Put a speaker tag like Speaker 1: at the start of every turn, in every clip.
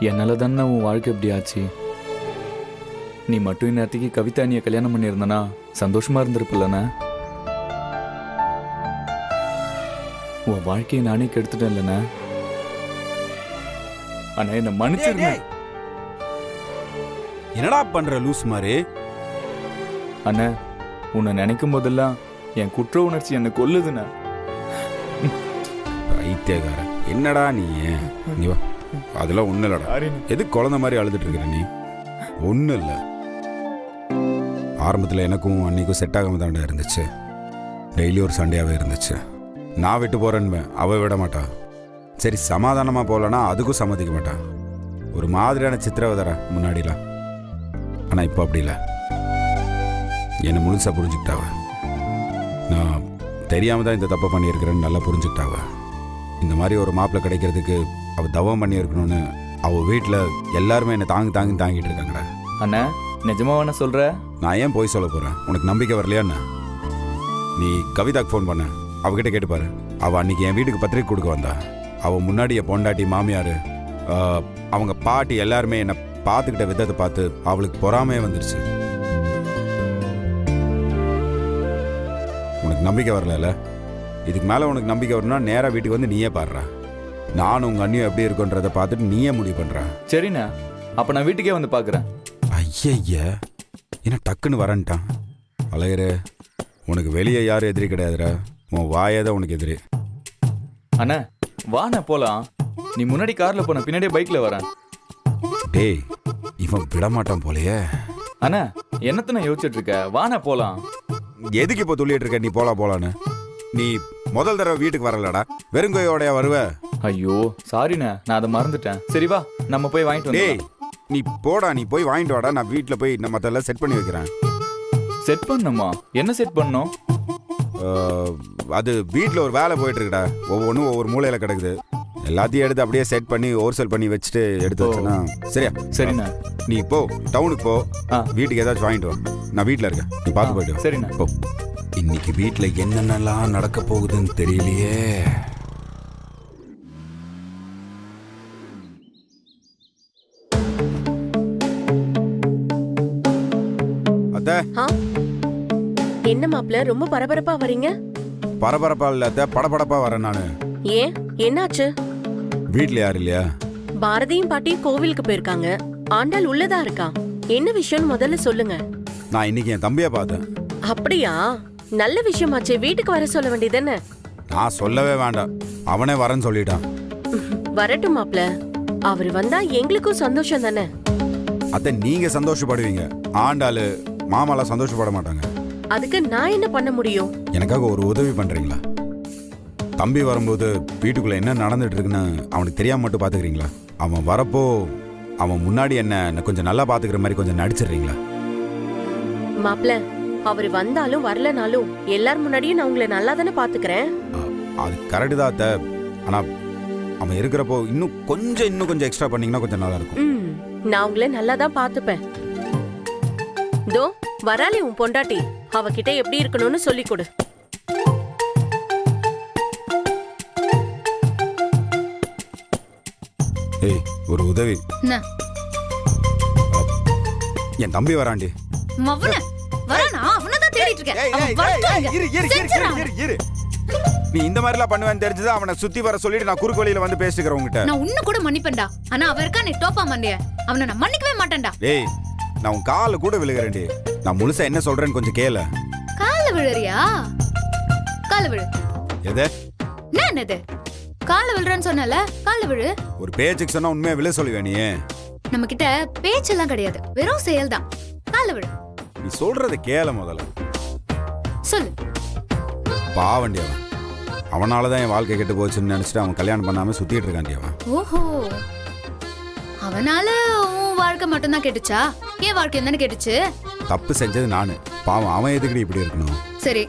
Speaker 1: என்னால தானே உன் வாழ்க்கை எப்படி ஆச்சு. நீ மட்டும் இந்நேரத்துக்கு கவிதா அண்ணியை கல்யாணம் பண்ணியிருந்தனா சந்தோஷமா இருந்திருப்பில்லண்ணா. உன் வாழ்க்கையை நானே கெடுத்துட்டேன் இல்லைண்ணா. ஆனா என்ன மன்னிச்சிருந்தேன்.
Speaker 2: என்னடா பண்ற லூஸ் மாதிரி?
Speaker 1: அண்ணா உன்னை நினைக்கும் போதெல்லாம் என் குற்ற உணர்ச்சி என்னை கொல்லுதுண்ணா.
Speaker 2: ஐத்தியக்கார என்னடா நீ வா. அதெல்லாம் ஒண்ணு இல்லடா. எது குழந்தை மாதிரி அழுதுட்டு இருக்கிற நீ? ஒன்றும் இல்லை. ஆரம்பத்தில் எனக்கும் அன்னைக்கும் செட் ஆகாம தாண்டா இருந்துச்சு. டெய்லி ஒரு சண்டையாகவே இருந்துச்சு. நான் விட்டு போகிறேன்னு அவள் விட மாட்டான். சரி சமாதானமாக போகலன்னா அதுக்கும் சம்மதிக்க மாட்டான். ஒரு மாதிரியான சித்திரவதரா முன்னாடிலாம். ஆனால் இப்போ அப்படி இல்லை. என்னை முழுசாக புரிஞ்சுக்கிட்டாவ. நான் தெரியாமல் தான் இந்த தப்பை பண்ணியிருக்கிறேன்னு நல்லா புரிஞ்சுக்கிட்டாவ. இந்த மாதிரி ஒரு மாப்பிள்ளை கிடைக்கிறதுக்கு அவள் தவம் பண்ணியிருக்கணும்னு அவள் வீட்டில் எல்லாருமே என்னை தாங்கிட்டு இருக்காங்கடா.
Speaker 1: அண்ணா நிஜமாவான சொல்கிற?
Speaker 2: நான் ஏன் போய் சொல்ல போகிறேன்? உனக்கு நம்பிக்கை வரலையாண்ணா? நீ கவிதாக்கு ஃபோன் பண்ண, அவகிட்ட கேட்டுப்பாரு. அவள் அன்றைக்கி என் வீட்டுக்கு பத்திரிக்கை கொடுக்க வந்தா. அவள் முன்னாடி என் பொண்டாட்டி, மாமியார், அவங்க பாட்டி எல்லாருமே என்னை பார்த்துக்கிட்ட விதத்தை பார்த்து அவளுக்கு பொறாமையே வந்துருச்சு. உனக்கு நம்பிக்கை வரல? இதுக்கு மேலே உனக்கு நம்பிக்கை வரணும்னா நேராக வீட்டுக்கு வந்து நீயே பாடுறா. நானும் உங்கள் அண்ணியும் எப்படி இருக்குன்றதை பார்த்துட்டு நீயே முடிவு பண்ணுறா.
Speaker 1: சரிண்ணா, அப்போ நான் வீட்டுக்கே வந்து பார்க்குறேன்.
Speaker 2: ஐய என்ன டக்குன்னு வரன்ட்டான். அழகரே, உனக்கு வெளியே யாரும் எதிரி கிடையாதுடா. உன் வாயதான் உனக்கு எதிரி.
Speaker 1: அண்ணா வாண்ணா போலாம். நீ முன்னாடி காரில் போன, பின்னாடியே பைக்கில் வரேன்.
Speaker 2: டேய் இவன் விடமாட்டான் போலையே.
Speaker 1: அண்ணா என்னத்த நான் யோசிச்சுட்டு இருக்க? வாண்ணா போலாம்.
Speaker 2: எதுக்கு இப்போ துள்ளிட்டு இருக்க? நீ போலான்னு நீ முதல் தடவை வீட்டுக்கு வரலடா. வெறுங்கையோடைய வருவ.
Speaker 1: ஐயோ சாரிண்ணா, நான் அதை மறந்துட்டேன். சரி வா நம்ம போய் வாங்கிட்டு வந்து.
Speaker 2: டேய் நீ போடா, நீ போய் வாங்கிட்டு வாடா. நான் வீட்டில் போய் நம்ம அதெல்லாம் செட் பண்ணி வைக்கிறேன்.
Speaker 1: செட் பண்ணுமா? என்ன செட் பண்ணணும்?
Speaker 2: அது வீட்டில் ஒரு வேலை போயிட்டு இருக்குடா. ஒவ்வொன்றும் ஒவ்வொரு மூலையில் கிடக்குது. எல்லாத்தையும் எடுத்து அப்படியே செட் பண்ணி ஓவர்சேல் பண்ணி வச்சுட்டு எடுத்து வச்சேன்னா சரியா?
Speaker 1: சரிண்ணா.
Speaker 2: நீ போ, டவுனுக்கு போ. வீட்டுக்கு ஏதாச்சும் வாங்கிட்டு வா. நான் வீட்டில் இருக்கேன், நீ பார்த்து போயிட்டு.
Speaker 1: சரிண்ணா
Speaker 2: போ. இன்னைக்கு வீட்டில் என்னென்னலாம் நடக்க போகுதுன்னு தெரியலையே. அத்தை
Speaker 3: என்ன மாப்ள ரொம்ப பரபரப்பா வரீங்க?
Speaker 2: பரபரப்பா இல்ல அத்தை, படபடப்பா வரேன் நானு.
Speaker 3: ஏன் என்னாச்சு?
Speaker 2: வீட்ல யாரும் இல்லையா?
Speaker 3: பாரதியும் பாட்டியும் கோவிலுக்கு போயிருக்காங்க. ஆண்டாள் உள்ளதா இருக்கா. என்ன விஷயம் முதல்ல சொல்லுங்க.
Speaker 2: நான் இன்னைக்கு என் தம்பியை பார்த்தேன்.
Speaker 3: அப்படியா? நல்ல விஷயமாச்சே, வீட்டுக்கு வர சொல்ல வேண்டியதானே?
Speaker 2: நான் சொல்லவே வேண்டாம், அவனே வரேன்னு சொல்லிட்டான்.
Speaker 3: வரட்டும் மாப்ள, அவரு வந்தா எங்களுக்கும் சந்தோஷம் தானே.
Speaker 2: அத்தை நீங்க சந்தோஷப்படுவீங்க, ஆண்டாளு மாமாலாம் சந்தோஷப்பட மாட்டாங்க.
Speaker 3: அதுக்கு நான் என்ன பண்ண முடியும்?
Speaker 2: எனக்காக ஒரு உதவி பண்றீங்களா? தம்பி வரும்போது வீட்டுக்குள்ள என்ன நடந்துட்டு இருக்குன்னு அவனுக்கு தெரியாம மட்டும் பாத்துக்கிறீங்களா? அவன் வரப்போ அவன் முன்னாடி என்ன கொஞ்சம் நல்லா பாத்துக்கிற மாதிரி கொஞ்சம் நடிச்சிடுறீங்களா?
Speaker 3: மாப்ள, அவரு வந்தாலும் வரலனாலும் எல்லார் முன்னாடியும் நான் உங்களை நல்லா தானே பாத்துக்கிறேன்.
Speaker 2: அது கரெக்டு தான் அத்தை. ஆனா அவன் இருக்கிறப்போ இன்னும் கொஞ்சம் எக்ஸ்ட்ரா பண்ணீங்கன்னா கொஞ்சம் நல்லா இருக்கும்.
Speaker 3: நான் உங்களை நல்லா தான் பாத்துப்பேன். தோ வராளே உன் பொண்டாட்டி, அவகிட்ட எப்படி இருக்கணும்னு சொல்லி கொடு.
Speaker 2: ஏய் ஒரு உதவி. என் தம்பி வராண்டி. நீ இந்த மாதிரி எல்லாம் பண்ணுவேன்னு தெரிஞ்சது அவனை சுத்தி வர சொல்லிட்டு நான் குறுக்கு வழியில வந்து பேசிக்கிறேன் உங்ககிட்ட.
Speaker 4: நான் உன்ன கூட மன்னிப்பேன்டா, ஆனா அவர்க்கா நீ டோப்பா மண்டிய, அவனை நான் மன்னிக்கவே மாட்டேன்டா.
Speaker 2: ஏய் நான் உன் கால கூட விழுகிறேன்டி. நான் முழுசா என்ன சொல்றேன்னு கொஞ்சம் கேளு.
Speaker 4: கால விழுறியா? கால விழு.
Speaker 2: எது?
Speaker 4: என்னது கால விழுறன்னு சொன்னல, கால விழு.
Speaker 2: ஒரு பேச்சுக்கு சொன்னா உண்மையா விழ சொல்லுவே நீ. நம்ம
Speaker 4: கிட்ட பேச்செல்லாம் கிடையாது, வெறும் செயல் தான். கால விழு.
Speaker 2: நீ சொல்றத கேள முதல்ல.
Speaker 4: சொல்லு.
Speaker 2: பாவண்டி அவன். அவனாலதான் என் வாழ்க்கை கெட்டு போச்சுன்னு நினைச்சிட்டு அவன் கல்யாணம் பண்ணாம சுத்திட்டு இருக்காண்டி அவன்.
Speaker 4: ஓஹோ, அவனால உன் வாழ்க்கை மட்டும் தான் கெட்டுச்சா? என் வாழ்க்கை தானே கெட்டுச்சு.
Speaker 2: தப்பு செஞ்சது நானு. பாவம் அவன் எதுக்கடி இப்படி இருக்கணும்?
Speaker 4: சரி,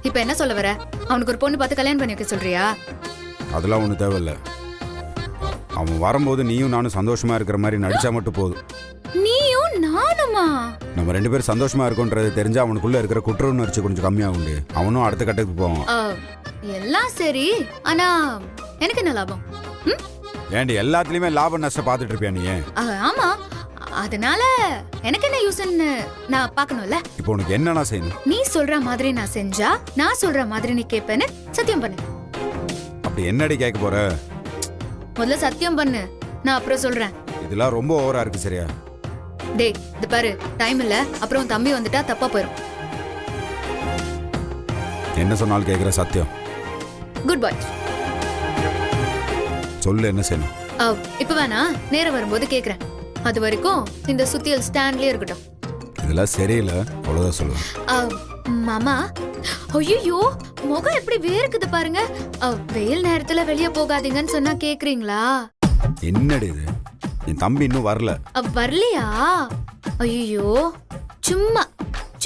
Speaker 4: இப்ப என்ன சொல்ல வர? அவனுக்கு ஒரு பொண்ணு பார்த்து கல்யாணம் பண்ணி வைக்க சொல்றியா?
Speaker 2: அதெல்லாம் ஒண்ணு தேவையில்ல. அவன் வரும்போது நீயும் நானும் சந்தோஷமா இருக்கிற மாதிரி நடிச்சா மட்டும் போதும்.
Speaker 4: நீயும் நானுமா?
Speaker 2: நம்ம ரெண்டு பேரும் சந்தோஷமா இருக்கோன்றது தெரிஞ்சா அவனுக்குள்ள இருக்கிற குற்ற உணர்ச்சி கொஞ்சம் கம்மியாகுண்டு. அவனும் அடுத்த கட்டத்துக்கு போவான்.
Speaker 4: எல்லாம் சரி, ஆனா எனக்கு என்ன லாபம்?
Speaker 2: ஏண்டி எல்லாத்துலயுமே லாப நஷ்டம் பார்த்துட்டு இருப்பியா நீ?
Speaker 4: ஆமா, அதனால எனக்கு என்ன யூஸ்ன்னு நான் பார்க்கணும்ல.
Speaker 2: இப்போ உனக்கு என்னன்னா செய்யணும்?
Speaker 4: நீ சொல்ற மாதிரி நான் செஞ்சா நான் சொல்ற மாதிரி நீ கேப்பேன்னு சத்தியம் பண்ணு.
Speaker 2: அப்படி என்னடி கேட்க போற?
Speaker 4: முதல்ல சத்தியம் பண்ணு, நான் அப்புறம் சொல்றேன்.
Speaker 2: இதெல்லாம் ரொம்ப ஓவரா இருக்கு சரியா?
Speaker 4: டேய் இது பாரு, டைம் இல்ல, அப்புறம் தம்பி வந்துட்டா தப்பா போயிடும்.
Speaker 2: என்ன சொன்னாலும் கேட்குற சத்தியம்.
Speaker 4: குட் பாய்.
Speaker 2: சொல்லு என்ன செய்யணும்?
Speaker 4: இப்ப வேணா, நேரம் வரும்போது கேக்குறேன். அது வரைக்கும் இந்த சுத்தியல் ஸ்டாண்ட்லயே இருக்கட்டும்.
Speaker 2: இதெல்லாம் சரியில்லை, அவ்வளோதான் சொல்லுவேன்.
Speaker 4: மாமா, ஐயோ முகம் எப்படி வேர்க்குது பாருங்க. வெயில் நேரத்துல வெளியே போகாதீங்கன்னு சொன்னா கேக்குறீங்களா?
Speaker 2: என்னடி இது? என் தம்பி இன்னும் வரல.
Speaker 4: வரலையா? ஐயோ, சும்மா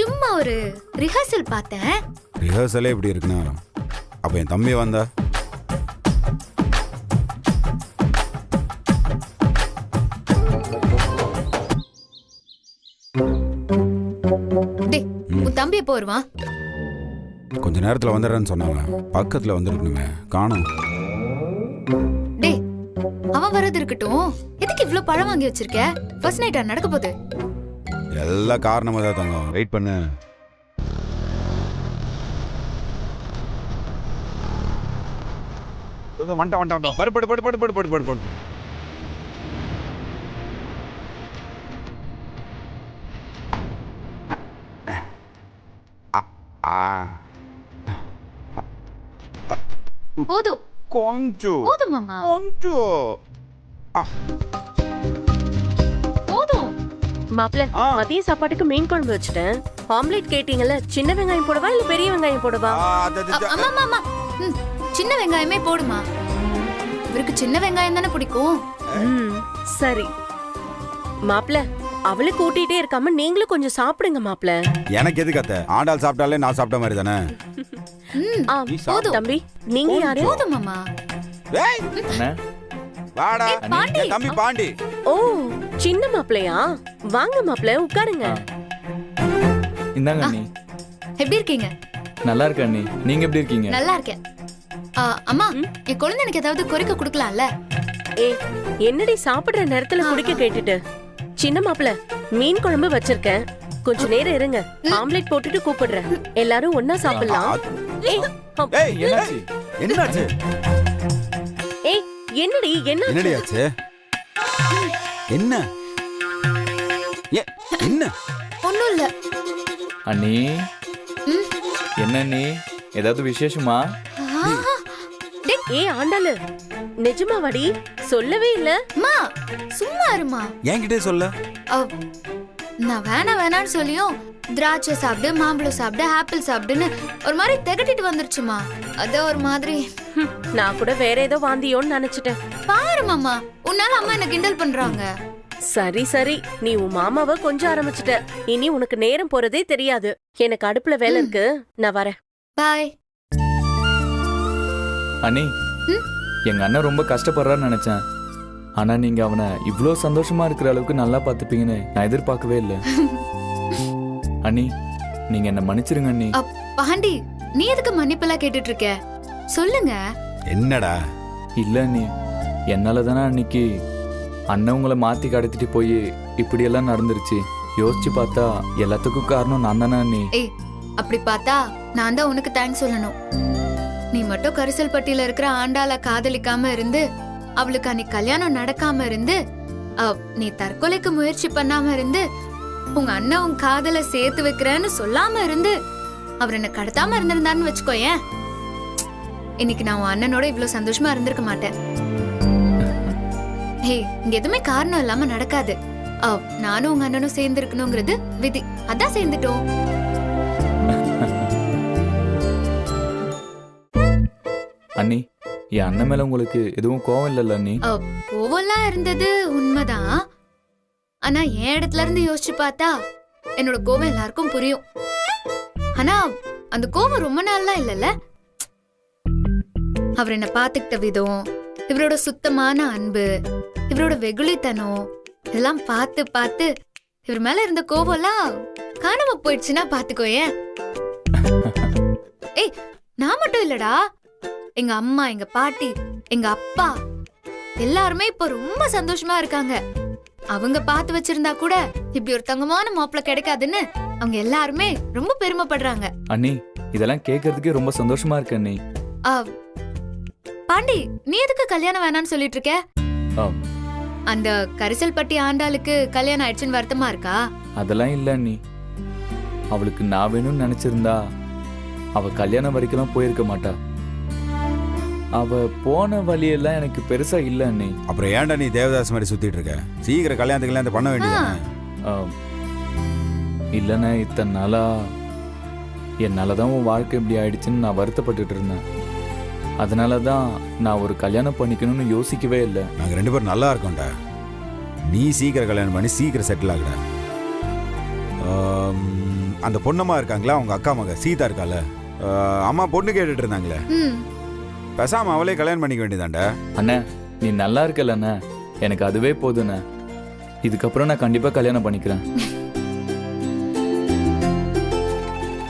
Speaker 4: சும்மா ஒரு ரிஹர்சல் பார்த்தேன்.
Speaker 2: ரிஹர்சலே இப்படி இருக்குன்னா அப்ப என் தம்பி வந்தா?
Speaker 4: டேய், உன் தம்பி எப்போ வருவான்?
Speaker 2: கொஞ்ச நேரத்துல வந்துடுறேன்னு சொன்னாங்க. பக்கத்துல வந்துருக்கணுமே, காணோம்.
Speaker 4: டேய், அவன் வரது இருக்கட்டும், எதுக்கு இவ்ளோ பழம் வாங்கி வச்சிருக்க? ஃபர்ஸ்ட் நைட்டா நடக்க போகுது?
Speaker 2: எல்லாம் காரணமா தான் தங்கம். வெயிட் பண்ணு.
Speaker 4: போதும்
Speaker 2: கொஞ்சம்
Speaker 4: போதும் மாமா, போதும்.
Speaker 3: மாப்பிள்ள, மதிய சாப்பாட்டுக்கு மீன் குழம்பு வச்சுட்டேன். ஆம்லெட் கேட்டீங்கல்ல, சின்ன வெங்காயம் போடவா இல்ல பெரிய வெங்காயம் போடவா?
Speaker 4: அம்மா மாமா, சின்ன வெங்காயமே போடுமா. இவருக்கு சின்ன வெங்காயம் தானே பிடிக்கும்.
Speaker 3: சரி மாப்பிள்ள, அவளுக்கு கூட்டிட்டே இருக்காம நீங்களும் கொஞ்சம் சாப்பிடுங்க மாப்பிள்ள.
Speaker 2: எனக்கு எதுக்கு அத்தை? ஆண்டாள் சாப்பிட்டாலே நான் சாப்பிட்ட மாதிரி தானே.
Speaker 4: போதும்
Speaker 3: தம்பி, நீங்க யாரு?
Speaker 4: போதும் மாமா.
Speaker 1: அண்ணா,
Speaker 2: வாடா
Speaker 4: பாண்டி.
Speaker 2: என் தம்பி பாண்டி.
Speaker 3: ஓ, சின்ன மாப்பிள்ளையா? வாங்க மாப்பிள்ள, உட்காருங்க.
Speaker 1: இந்தாங்க அண்ணி.
Speaker 4: எப்படி இருக்கீங்க?
Speaker 1: நல்லா இருக்க அண்ணி, நீங்க எப்படி இருக்கீங்க?
Speaker 4: நல்லா இருக்கேன். அம்மா, என் குழந்தை எனக்கு ஏதாவது குறைக்க கொடுக்கலாம்ல?
Speaker 3: ஏ, என்னடி சாப்பிடுற நேரத்துல குடிக்க கேட்டுட்டு? சின்ன மாப்பிள்ள, மீன் குழம்பு வச்சிருக்கேன், கொஞ்ச நேரம் இருங்க, ஆம்லெட் போட்டுட்டு கூப்பிடுறேன். எல்லாரும் ஒன்னா சாப்பிடலாம்.
Speaker 2: ஏய்,
Speaker 1: என்னாச்சு?
Speaker 2: என்னாச்சு?
Speaker 3: ஏய், என்னடி
Speaker 2: என்னடி ஆச்சு? என்ன என்ன?
Speaker 4: ஒண்ணும் இல்ல.
Speaker 1: அண்ணி, என்ன அண்ணி, ஏதாவது விசேஷமா?
Speaker 3: ஏ ஆண்டாளு, நிஜமாவாடி? சொல்லவே இல்ல.
Speaker 4: அம்மா சும்மா இருமா.
Speaker 2: என்கிட்டே சொல்ல.
Speaker 4: நான் வேணான்னு சொல்லியும் திராட்சை சாப்பிடு, மாம்பழம் சாப்பிடு, ஆப்பிள் சாப்பிடுன்னு ஒரு மாதிரி திகட்டிட்டு வந்துருச்சுமா. அத ஒரு மாதிரி.
Speaker 3: நான் கூட வேற ஏதோ வாந்தியோன்னு நினைச்சிட்டேன்.
Speaker 4: பாரு மாமா, உன்னால அம்மா என்ன கிண்டல் பண்றாங்க.
Speaker 3: சரி சரி, நீ உன் மாமாவை கொஞ்சம் ஆரம்பிச்சிட்ட. இனி உனக்கு நேரம் போறதே தெரியாது. எனக்கு அடுப்புல வேலை இருக்கு, நான் வரேன்.
Speaker 4: பாய்.
Speaker 1: அண்ணி, எங்க அண்ணன் ரொம்ப கஷ்டப்படுறான்னு நினைச்சேன். ஆனா நீங்க அவனை இவ்ளோ சந்தோஷமா இருக்கிற அளவுக்கு நல்லா பாத்துப்பீங்கன்னு நான் எதிர்பார்க்கவே இல்லை. அண்ணி, நீங்க என்ன மன்னிச்சிருங்க அண்ணி.
Speaker 4: பாண்டி, நீ எதுக்கு மன்னிப்பெல்லாம் கேட்டுட்டு இருக்க? சொல்லுங்க.
Speaker 2: என்னடா?
Speaker 1: இல்ல அண்ணி, என்னால தானே அன்னைக்கு அண்ணன் உங்களை மாத்தி கடத்திட்டு போய் இப்படி எல்லாம் நடந்துருச்சு. யோசிச்சு பார்த்தா எல்லாத்துக்கும் காரணம் நான் தானே அண்ணி.
Speaker 4: ஏய், அப்படி பார்த்தா நான் தான் உனக்கு தேங்க்ஸ் சொல்லணும். நீ மட்டும் கரிசல் பட்டியில இருக்கிற ஆண்டாள காதலிக்காம இருந்து, அவளுக்கு அன்னைக்கு கல்யாணம் நடக்காம இருந்து, நீ தற்கொலைக்கு முயற்சி பண்ணாம இருந்து, உங்க அண்ணன் உன் காதல சேர்த்து வைக்கிறேன்னு சொல்லாம இருந்து, அவர் என்ன கடத்தாம இருந்திருந்தான்னு வச்சுக்கோயேன், இன்னைக்கு நான் உன் அண்ணனோட இவ்வளவு சந்தோஷமா இருந்திருக்க மாட்டேன். ஹே, இங்க எதுவுமே காரணம் இல்லாம நடக்காது. நானும் உங்க அண்ணனும் சேர்ந்து இருக்கணுங்கிறது விதி. அதான் சேர்ந்துட்டோம்.
Speaker 1: அண்ணி, என் அண்ணன் மேல உங்களுக்கு எதுவும் கோவம் இல்லல்ல அண்ணி?
Speaker 4: கோவம்லாம் இருந்தது உண்மைதான். ஆனா என் இடத்துல இருந்து யோசிச்சு பார்த்தா என்னோட கோவம் எல்லாருக்கும் புரியும். ஆனா அந்த கோவம் ரொம்ப நாள்லாம் இல்லல்ல. அவர் என்ன பாத்துக்கிட்ட விதம், இவரோட சுத்தமான அன்பு, இவரோட வெகுளித்தனம் இதெல்லாம் பார்த்து பார்த்து இவர் மேல இருந்த கோவம்லாம் காணாம போயிடுச்சுன்னா பாத்துக்கோயேன். ஏய், நான் மட்டும் இல்லடா, எங்க அம்மா, எங்க பாட்டி, எங்க அப்பா எல்லாருமே இப்ப ரொம்ப சந்தோஷமா இருக்காங்க. அவங்க பார்த்து வச்சிருந்தா கூட இப்படி ஒரு தங்கமான மாப்பிள்ளை கிடைக்காதுன்னு அவங்க எல்லாருமே ரொம்ப பெருமைப்படுறாங்க.
Speaker 1: அண்ணி இதெல்லாம் கேட்கறதுக்கே ரொம்ப சந்தோஷமா இருக்கு அண்ணி.
Speaker 4: ஆ, பாண்டி, நீ எதுக்கு கல்யாணம் வேணாம்னு சொல்லிட்டு இருக்க?
Speaker 1: ஆ,
Speaker 4: அந்த கரிசல்பட்டி ஆண்டாளுக்கு கல்யாணம் ஆயிடுச்சுன்னு வருத்தமா இருக்கா?
Speaker 1: அதெல்லாம் இல்ல அண்ணி. அவளுக்கு நான் வேணும்னு நினைச்சிருந்தா அவ கல்யாணம் வரைக்கும் போயிருக்க மாட்டா. அவ போன வழியெல்லாம் எனக்கு பெருசா இல்ல அண்ணி.
Speaker 2: அப்புறம் ஏன்டா நீ தேவதாஸ் மாதிரி சுத்திட்டு இருக்க? சீக்கிரம் கல்யாணத்துக்கு பண்ண வேண்டியது.
Speaker 1: இல்லைண்ணே, இத்தனை நாளா என்னாலதான் உன் வாழ்க்கை இப்படி ஆயிடுச்சுன்னு நான் வருத்தப்பட்டுட்டு இருந்தேன். அதனாலதான் நான் ஒரு கல்யாணம் பண்ணிக்கணும்னு யோசிக்கவே இல்லை.
Speaker 2: நாங்கள் 2 பேரும் நல்லா இருக்கோம்டா. நீ சீக்கிரம் கல்யாணம் பண்ணி சீக்கிரம் செட்டில் ஆகுடா. அந்த பொண்ணம்மா இருக்காங்களா, அவங்க அக்கா மக சீதா இருக்கால, அம்மா பொண்ணு கேட்டுட்டு இருந்தாங்களே,
Speaker 4: ம்,
Speaker 2: பேசாம அவளே கல்யாணம் பண்ணிக்க வேண்டியதாண்டா.
Speaker 1: அண்ணே நீ நல்லா இருக்கலண்ணே, எனக்கு அதுவே போதுண்ணே. இதுக்கப்புறம் நான் கண்டிப்பா கல்யாணம் பண்ணிக்கிறேன்.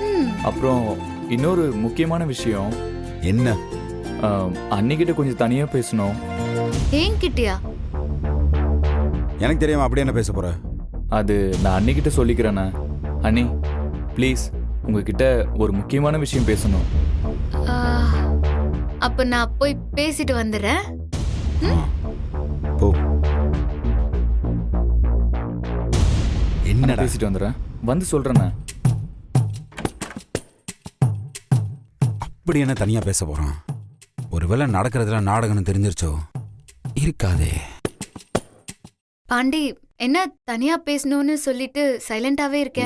Speaker 4: ம்.
Speaker 1: அப்புறம் இன்னொரு முக்கியமான விஷயம்,
Speaker 2: என்ன?
Speaker 1: அன்னிக்கிட்ட கொஞ்சம் தனியா பேசணும்.
Speaker 4: என்கிட்டயா?
Speaker 2: எனக்கு தெரியாம அப்படி என்ன பேச போற?
Speaker 1: அது நான் அன்னிக்கிட்ட சொல்லிக்கிறேண்ணே. அண்ணி ப்ளீஸ், உங்ககிட்ட ஒரு முக்கியமான விஷயம் பேசணும்.
Speaker 4: ஆ, அப்ப நான் போய் பேசிட்டு வந்துடுறேன்.
Speaker 2: போ. என்னடா?
Speaker 1: பேசிட்டு வந்துடுறேன், வந்து சொல்றேண்ணே.
Speaker 2: அப்படி என்ன தனியா பேச போறான்? ஒருவேளை நடக்கிறதுல நாடகம்னு தெரிஞ்சிருச்சோ? இருக்காதே.
Speaker 4: பாண்டி, என்ன தனியா பேசணும்னு சொல்லிட்டு சைலண்டாவே இருக்க?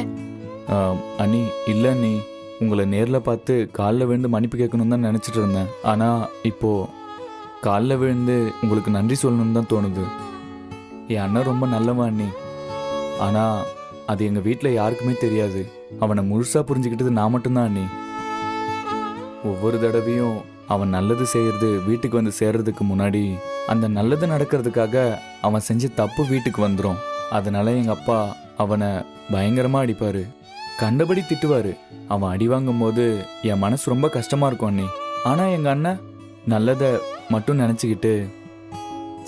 Speaker 1: அண்ணி இல்லை அண்ணி, உங்களை நேரில் பார்த்து காலில் விழுந்து மன்னிப்பு கேட்கணும்னு தான் நினச்சிட்டு இருந்தேன். ஆனால் இப்போ காலில் விழுந்து உங்களுக்கு நன்றி சொல்லணும்னு தான் தோணுது. என் அண்ணன் ரொம்ப நல்லவன் அண்ணி. ஆனால் அது எங்கள் வீட்டில் யாருக்குமே தெரியாது. அவனை முழுசாக புரிஞ்சுக்கிட்டது நான் மட்டும்தான் அண்ணி. ஒவ்வொரு தடவையும் அவன் நல்லது செய்யறது வீட்டுக்கு வந்து சேர்றதுக்கு முன்னாடி அந்த நல்லது நடக்கிறதுக்காக அவன் செஞ்ச தப்பு வீட்டுக்கு வந்துடும். அதனால எங்கள் அப்பா அவனை பயங்கரமாக அடிப்பார், கண்டபடி திட்டுவார். அவன் அடி வாங்கும் போது என் மனசு ரொம்ப கஷ்டமாக இருக்கும் அண்ணி. ஆனால் எங்கள் அண்ணன் நல்லதை மட்டும் நினச்சிக்கிட்டு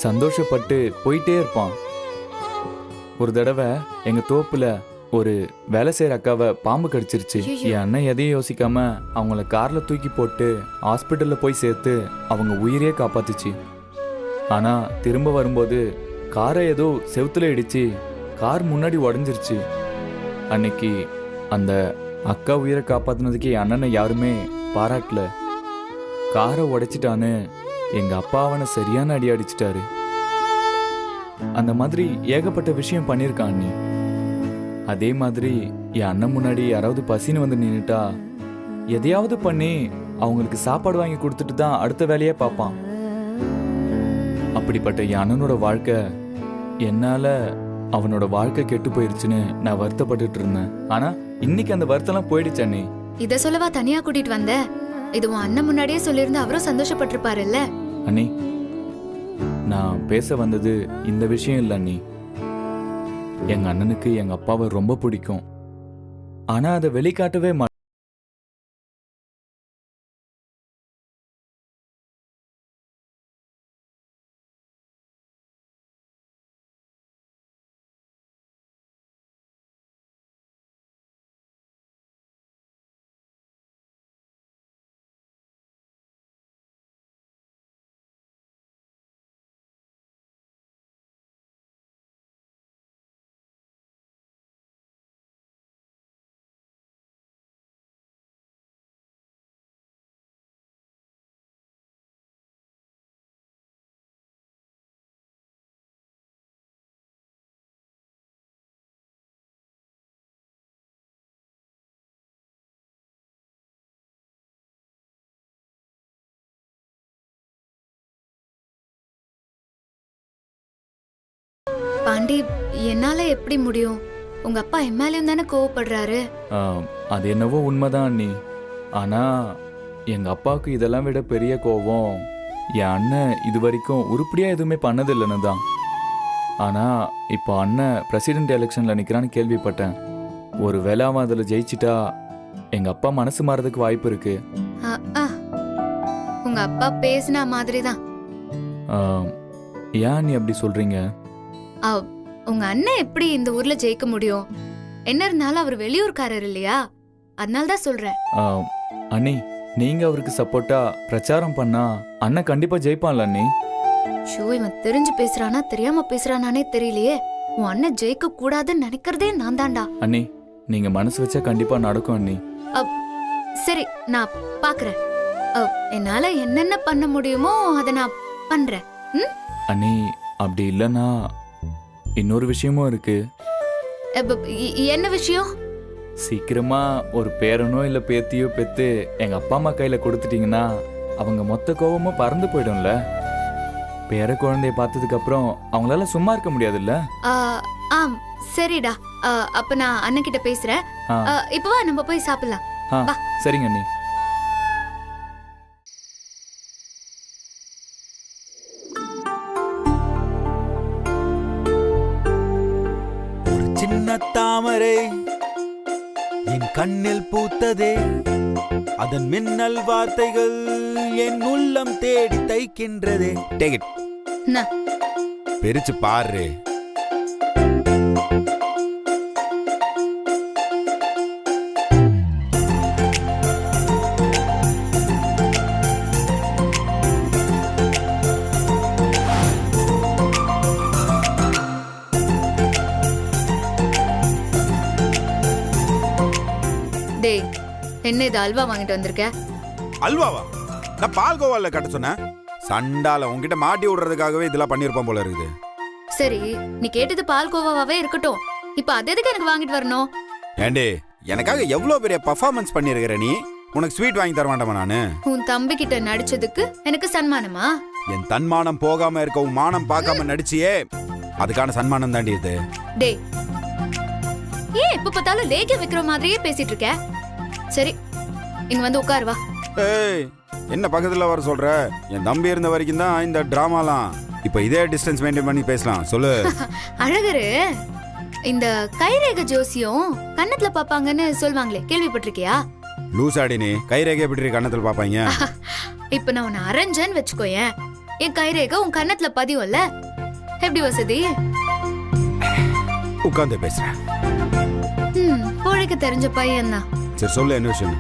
Speaker 1: சந்தோஷப்பட்டு போயிட்டே இருப்பான். ஒரு தடவை எங்கள் தோப்பில் ஒரு வேலை செய்கிற அக்காவை பாம்பு கடிச்சிருச்சு.
Speaker 4: ஐயையோ.
Speaker 1: என் அண்ணன் எதையும் யோசிக்காம அவங்கள காரில் தூக்கி போட்டு ஹாஸ்பிட்டலில் போய் சேர்த்து அவங்க உயிரையே காப்பாத்துச்சு. ஆனால் திரும்ப வரும்போது காரை ஏதோ செவுத்துல இடிச்சு கார் முன்னாடி உடஞ்சிருச்சு. அன்னைக்கு அந்த அக்கா உயிரை காப்பாத்தினதுக்கு என் அண்ணனை யாருமே பாராட்டல. காரை உடைச்சிட்டான்னு எங்க அப்பா அவனை சரியான அடி அடிச்சிட்டாரு. அந்த மாதிரி ஏகப்பட்ட விஷயம் பண்ணியிருக்கான் அண்ணி. அதே மாதிரி என் அண்ணன் முன்னாடி யாராவது பசின்னு வந்து நின்றுட்டா எதையாவது பண்ணி அவங்களுக்கு சாப்பாடு வாங்கி கொடுத்துட்டு தான் அடுத்த வேலையே பார்ப்பான். அப்படிப்பட்ட என் அண்ணனோட வாழ்க்கை என்னால அவனோட வாழ்க்கை கெட்டு போயிருச்சுன்னு நான் வருத்தப்பட்டுட்டு இருந்தேன். ஆனா இன்னைக்கு அந்த வருத்தம்லாம் போயிடுச்சு அண்ணி.
Speaker 4: இத சொல்லவா தனியா கூட்டிட்டு வந்த? இது உன் அண்ணன் முன்னாடியே சொல்லியிருந்தா அவரும் சந்தோஷப்பட்டிருப்பாருல்ல?
Speaker 1: அண்ணி, நான் பேச வந்தது இந்த விஷயம் இல்லை அண்ணி. எங்க அண்ணனுக்கு எங்க அப்பாவை ரொம்ப பிடிக்கும். ஆனா அதை வெளிக்காட்டவே மாட்டேன்.
Speaker 4: பாண்டி, என்னால எப்படி முடியும்? உங்க அப்பா எம்எல்ஏ தானே கோவப்படுறாரு.
Speaker 1: அது என்னவோ உண்மைதான் அண்ணி. ஆனா எங்க அப்பாவுக்கு இதெல்லாம் விட பெரிய கோபம் என் அண்ணன் இது வரைக்கும் உருப்படியா எதுவுமே பண்ணதில்லைன்னு தான். ஆனா இப்போ அண்ணன் பிரசிடென்ட் எலெக்ஷன்ல நிக்கிறான்னு கேள்விப்பட்டேன். ஒரு வேளை அவன் அதுல ஜெயிச்சிட்டா எங்க அப்பா மனசு மாறதுக்கு வாய்ப்பு இருக்கு.
Speaker 4: உங்க அப்பா பேசின மாதிரிதான்.
Speaker 1: ஏன் நீ அப்படி சொல்றீங்க?
Speaker 4: அவ், உங்க அண்ணன் எப்படி இந்த ஊர்ல ஜெயிக்க முடியும்? என்ன இருந்தாலும் அவர் வெளியூர்காரர் இல்லையா? அதனால தான் சொல்றேன்.
Speaker 1: ஆ, அண்ணி நீங்க அவருக்கு சப்போர்ட்டா பிரச்சாரம் பண்ணா அண்ணன் கண்டிப்பா ஜெயிப்பான்ல அண்ணி.
Speaker 4: ஷோ, இவன் தெரிஞ்சு பேசுறானா தெரியாம பேசுறானானே தெரியலையே. உன் அண்ணன் ஜெயிக்க கூடாதுன்னு நினைக்கிறதே நான் தான்டா.
Speaker 1: அண்ணி நீங்க மனசு வச்சா கண்டிப்பா நடக்கும் அண்ணி.
Speaker 4: சரி, நான் பாக்குறேன். என்னால என்னென்ன பண்ண முடியுமோ அதை நான் பண்றேன். ம்?
Speaker 1: அண்ணி அப்படி இல்லைன்னா இன்னொரு விஷயமும் இருக்கு.
Speaker 4: என்ன விஷயம்?
Speaker 1: சீக்கிரமா ஒரு பேரனோ இல்ல பேத்தியோ பெத்து எங்க அப்பா அம்மா கையில கொடுத்துட்டீங்கன்னா அவங்க மொத்த கோவமும் பறந்து போயிடும்ல. பேர குழந்தைய பார்த்ததுக்கு அப்புறம் அவங்களால சும்மா இருக்க முடியாதுல்ல.
Speaker 4: ஆம், சரிடா. அப்ப நான் அண்ணன் கிட்ட பேசுறேன்.
Speaker 1: ஆ.
Speaker 4: இப்ப வா, நம்ம போய் சாப்பிடலாம்.
Speaker 1: ஆ, சரிங்க அண்ணி.
Speaker 5: ஒரு சின்ன தாமரை என் கண்ணில் பூத்ததே, அதன் மின்னல் வார்த்தைகள் என் உள்ளம் தேடி தைக்கின்றதே.
Speaker 2: Take it.
Speaker 4: என்ன?
Speaker 2: பிரிச்சு பாரு.
Speaker 4: டேய், என்ன இது அல்வா வாங்கிட்டு வந்திருக்க?
Speaker 2: அல்வாவா? நான் பால்கோவால கட்ட சொன்னேன். சண்டால உன்கிட்ட மாட்டி விடுறதுக்காகவே இதெல்லாம் பண்ணிருப்பான் போல இருக்குது.
Speaker 4: சரி, நீ கேட்டது பால்கோவாவே இருக்கட்டும். இப்ப அது எதுக்கு எனக்கு வாங்கிட்டு வரணும்?
Speaker 2: ஏண்டே, எனக்காக எவ்வளவு பெரிய பர்ஃபார்மன்ஸ் பண்ணிருக்கிற நீ. உனக்கு ஸ்வீட் வாங்கி தர வேண்டாமா நானு?
Speaker 4: உன் தம்பி கிட்ட நடிச்சதுக்கு எனக்கு சன்மானமா?
Speaker 2: என் தன்மானம் போகாம இருக்க உன் மானம் பார்க்காம நடிச்சியே, அதுக்கான சன்மானம் தாண்டி இது.
Speaker 4: டேய், ஏன் எப்ப பார்த்தாலும் லேக்க வைக்கிற மாதிரியே பேசிட்டு இருக்க? சரி, இங்க வந்து உட்காரு வா.
Speaker 2: ஏய், என்ன பக்கத்துல வர சொல்ற? என் தம்பி இருந்த வரைக்கும் தான் இந்த டிராமாலாம். இப்ப இதே டிஸ்டன்ஸ் மெயின்டைன் பண்ணி பேசலாம். சொல்லு.
Speaker 4: அழகரு, இந்த கைரேகை ஜோசியம் கன்னத்துல பாப்பாங்கன்னு சொல்வாங்களே, கேள்விப்பட்டிருக்கியா?
Speaker 2: லூசாடி நீ. கைரேகை எப்படி கண்ணத்துல பாப்பாங்க?
Speaker 4: இப்ப நான் உன்னை அரைஞ்சேன்னு வச்சுக்கோயேன், என் கைரேகை உன் கன்னத்துல பதியும்ல. எப்படி வசதி?
Speaker 2: உட்கார்ந்து பேசுறேன்.
Speaker 4: பொழைக்க தெரிஞ்ச பையன் தான்.
Speaker 2: சரி சொல்லு, என்ன விஷயம்?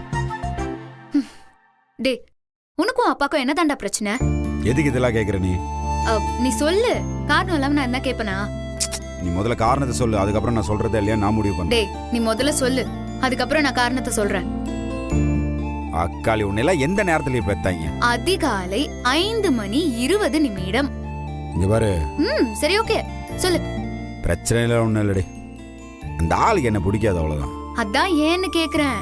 Speaker 4: டே, உனக்கும் அப்பாக்கும் என்ன தாண்டா பிரச்சனை?
Speaker 2: எதுக்கு இதெல்லாம் கேக்குற நீ?
Speaker 4: நீ சொல்லு, காரணம் இல்லாம நான் என்ன கேப்பனா?
Speaker 2: நீ முதல்ல காரணத்தை சொல்லு, அதுக்கப்புறம் நான் சொல்றதே இல்லையா நான் முடிவு பண்ணேன்.
Speaker 4: டேய், நீ முதல்ல சொல்லு, அதுக்கப்புறம் நான் காரணத்தை சொல்றேன்.
Speaker 2: அக்காளி உன்னெல்லாம் எந்த நேரத்துல பெத்தாங்க?
Speaker 4: அதிகாலை 5:20
Speaker 2: இங்க பாரு.
Speaker 4: சரி, ஓகே, சொல்லு.
Speaker 2: பிரச்சனை இல்லை, ஒன்றும் இல்லடி. அந்த ஆளுக்கு என்ன பிடிக்காது, அவ்வளோதான்.
Speaker 4: அதான் ஏன்னு கேக்குறேன்.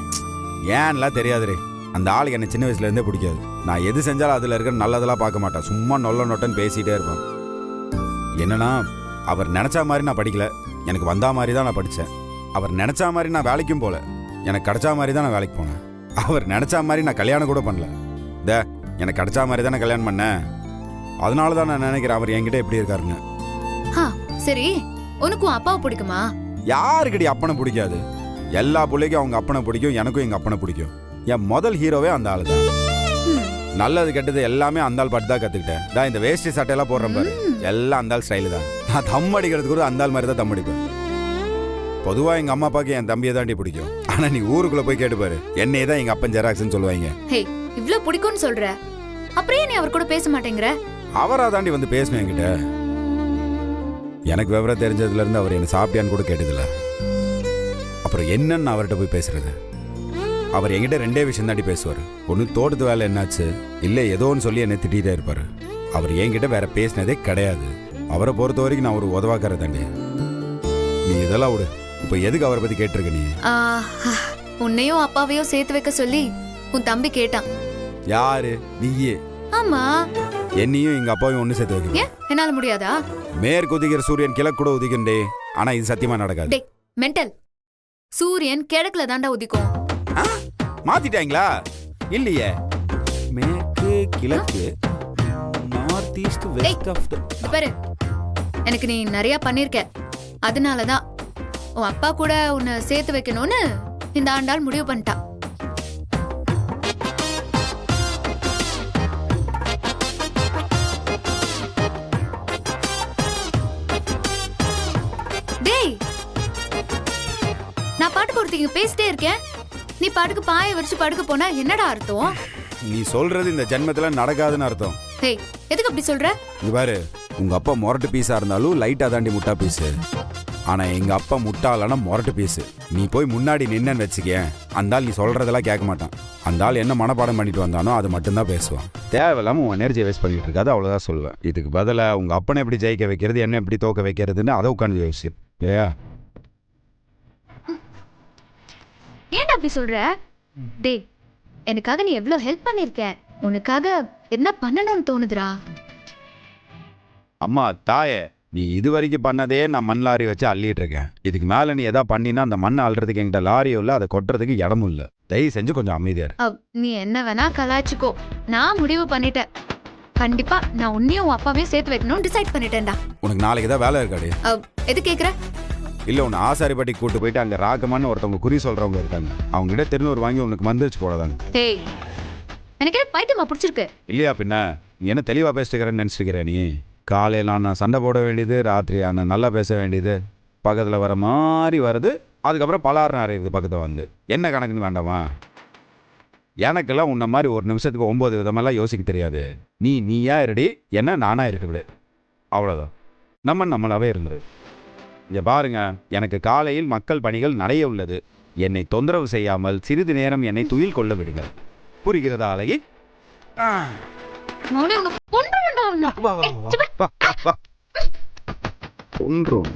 Speaker 2: ஏன்லாம் தெரியாதுடி. அந்த ஆளுக்கு என்ன சின்ன வயசுல இருந்தே பிடிக்காது. நான் எது செஞ்சாலும் அதுல இருக்கிற நல்லதெல்லாம் பார்க்க மாட்டேன். சும்மா நொல்ல நொட்டன்னு பேசிட்டே இருப்பேன். என்னன்னா, அவர் நினைச்ச மாதிரி நான் படிக்கல, எனக்கு வந்தா மாதிரி தான் நான் படித்தேன். அவர் நினைச்ச மாதிரி நான் வேலைக்கும் போல, எனக்கு கிடைச்சா மாதிரி தான் நான் வேலைக்கு போனேன். அவர் நினைச்ச மாதிரி நான் கல்யாணம் கூட பண்ணல. எனக்கு கிடைச்சா மாதிரி தான் நான் கல்யாணம் பண்ணேன். அதனால தான் நான் நினைக்கிறேன் அவர் என்கிட்ட எப்படி இருக்காருன்னு.
Speaker 4: சரி, உனக்கும் அப்பாவை பிடிக்குமா?
Speaker 2: யாருக்கடி அப்பனை பிடிக்காது? எல்லா பிள்ளைக்கும் அவங்க அப்பனை பிடிக்கும், எனக்கும் எங்க அப்பனை பிடிக்கும். என் முதல் ஹீரோவே அந்த ஆளு தான். நல்லது கெட்டது எல்லாமே அந்த ஆள் பாட்டு தான் கத்துக்கிட்டேன். இந்த வேஷ்டி சட்டையெல்லாம் போடுறேன் பாரு, எல்லாம் அந்த ஆள் ஸ்டைலு தான். நான் தம் அடிக்கிறதுக்கு கூட அந்த ஆள் மாதிரி தான் தம் அடிப்பேன். பொதுவா எங்க அம்மா அப்பாவுக்கு என் தம்பியை தாண்டி பிடிக்கும். ஆனா நீ ஊருக்குள்ள போய் கேட்டு பாரு, என்னையே தான் எங்க அப்பன் ஜெராக்ஸ்ன்னு சொல்லுவாங்க.
Speaker 4: ஹே, இவ்ளோ பிடிக்கும்னு சொல்ற, அப்புறம் நீ அவர் கூட பேச மாட்டேங்கிற?
Speaker 2: அவரா தாண்டி வந்து பேசுவேன் என்கிட்ட. எனக்கு விவரம் தெரிஞ்சதுல இருந்து அவர் என்ன சாப்பிட்டியான்னு கூட கேட்டதில்ல. அப்புறம் என்னன்னு அவர்கிட்ட போய் பேசுறது? அவர் என்கிட்ட ரெண்டே விஷயம் தாண்டி பேசுவார். ஒன்று தோட்டத்து வேலை என்னாச்சு, இல்லை ஏதோன்னு சொல்லி என்னை திட்டிகிட்டே இருப்பார். அவர் என்கிட்ட வேற பேசினதே கிடையாது. அவரை பொறுத்த வரைக்கும் நான் ஒரு உதவாக்கார தாண்டி. நீ இதெல்லாம் விடு. இப்போ எதுக்கு அவரை பற்றி கேட்டிருக்க நீ?
Speaker 4: உன்னையும் அப்பாவையும் சேர்த்து வைக்க சொல்லி உன் தம்பி கேட்டான்.
Speaker 2: யாரு? நீயே?
Speaker 4: ஆமா.
Speaker 2: என்னையும் எங்க அப்பாவையும் ஒன்று சேர்த்து வைக்க.
Speaker 4: ஏன், என்னால முடியாதா?
Speaker 2: மேற்கு உதிக்கிற சூரியன் கிழக்கு கூட உதிக்குண்டே, ஆனா இது சத்தியமா நடக்காது.
Speaker 4: டேய் மென்டல், சூரியன் கிழக்குல தாண்டா உதிக்கும்.
Speaker 2: மாத்திட்டாங்களா? இல்லையே, மேற்கு கிழக்கு north east west of the.
Speaker 4: பாரு, எனக்கு நீ நிறைய பண்ணிருக்க, அதனாலதான் உன் அப்பா கூட உன்னை சேர்த்து வைக்கணும்னு இந்த ஆண்டாள் முடிவு பண்ணிட்டா. டேய், நான் பாட்டுக்கு ஒருத்தங்க பேசிட்டே இருக்கேன், நீ பாட்டுக்கு பாயை வச்சு படுக்க போனா என்னடா அர்த்தம்?
Speaker 2: நீ சொல்றது இந்த ஜென்மத்துல நடக்காதுன்னு அர்த்தம்.
Speaker 4: டேய், எதுக்கு அப்படி சொல்ற?
Speaker 2: இங்க பாரு, உங்க அப்பா முரட்டு பீஸா இருந்தாலும் லைட்டா தாண்டி முட்டா பீஸு. ஆனா எங்க அப்பா முட்டாளானா முரட்டு பீஸு. நீ போய் முன்னாடி நின்னு வச்சுக்கேன், அந்த ஆள் நீ சொல்றதெல்லாம் கேட்க மாட்டான். அந்த ஆள் என்ன மனப்பாடம் பண்ணிட்டு வந்தானோ அது மட்டும்தான் பேசுவான். தேவையில்லாம உன் எனர்ஜியை வேஸ்ட் பண்ணிட்டு இருக்காது, அவ்வளவுதான் சொல்லுவேன். இதுக்கு பதிலா உங்க அப்பனை எப்படி ஜெயிக்க வைக்கிறது, என்ன எப்படி தோக்க வைக்கிறதுன்னு அதை உட்காந்து யோசி. ஏயா
Speaker 4: ஏன்டா அப்படி சொல்ற? டேய், எனக்காக நீ எவ்வளவு ஹெல்ப் பண்ணிருக்க, உனக்காக என்ன பண்ணணும்னு தோணுதுடா.
Speaker 2: அம்மா தாயே, நீ இது வரைக்கும் பண்ணதே நான் மண் லாரி வச்சு அள்ளிட்டு இருக்கேன். இதுக்கு மேல நீ எதா பண்ணினா அந்த மண்ணை அள்ளுறதுக்கு என்கிட்ட லாரியும் இல்லை, அதை கொட்டுறதுக்கு இடமும் இல்லை. தயவு செஞ்சு கொஞ்சம் அமைதியா இரு.
Speaker 4: நீ என்ன வேணா கலாய்ச்சிக்கோ, நான் முடிவு பண்ணிட்டேன். கண்டிப்பா நான் உன்னையும் உன் அப்பாவையும் சேர்த்து வைக்கணும்னு டிசைட் பண்ணிட்டேன்டா.
Speaker 2: உனக்கு நாளைக்கு தான் வேலை இருக்காடி?
Speaker 4: எது கேக்குற?
Speaker 2: இல்லை, உன்னை ஆசாரிப்பட்டிக்கு கூட்டு போயிட்டு அங்கே ராகமான்னு ஒருத்தவங்க குறி சொல்கிறவங்க இருக்காங்க, அவங்க கிட்ட திருநூறு வாங்கி உனக்கு மந்திரிச்சு போடாதாங்க.
Speaker 4: டேய், எனக்கு என்ன பைத்தியமா பிடிச்சிருக்கு?
Speaker 2: இல்லையா பின்ன, நீ என்ன தெளிவாக பேசிட்டுக்கிறேன்னு நினச்சிருக்கிற நீ? காலையில் நான் சண்டை போட வேண்டியது, ராத்திரி நான் நல்லா பேச வேண்டியது, பக்கத்தில் வர மாதிரி வருது, அதுக்கப்புறம் பலாரம் அறையுது பக்கத்தில் வந்து. என்ன கணக்குன்னு வேண்டாமா? எனக்கெல்லாம் உன்ன மாதிரி ஒரு நிமிஷத்துக்கு 9 விதமெல்லாம் யோசிக்க தெரியாது. நீயா இருடி, என்ன நானா இருக்க விடு, அவ்வளோதான். நம்மளாவே இருந்தது. இங்கே பாருங்க, எனக்கு காலையில் மக்கள் பணிகள் நிறைய உள்ளது. என்னை தொந்தரவு செய்யாமல் சிறிது நேரம் என்னை துயில் கொள்ள விடுங்கள். புரிகிறதா அழகி?
Speaker 4: கொன்றுவேன்டா உன்னை.
Speaker 2: ஒன்றும்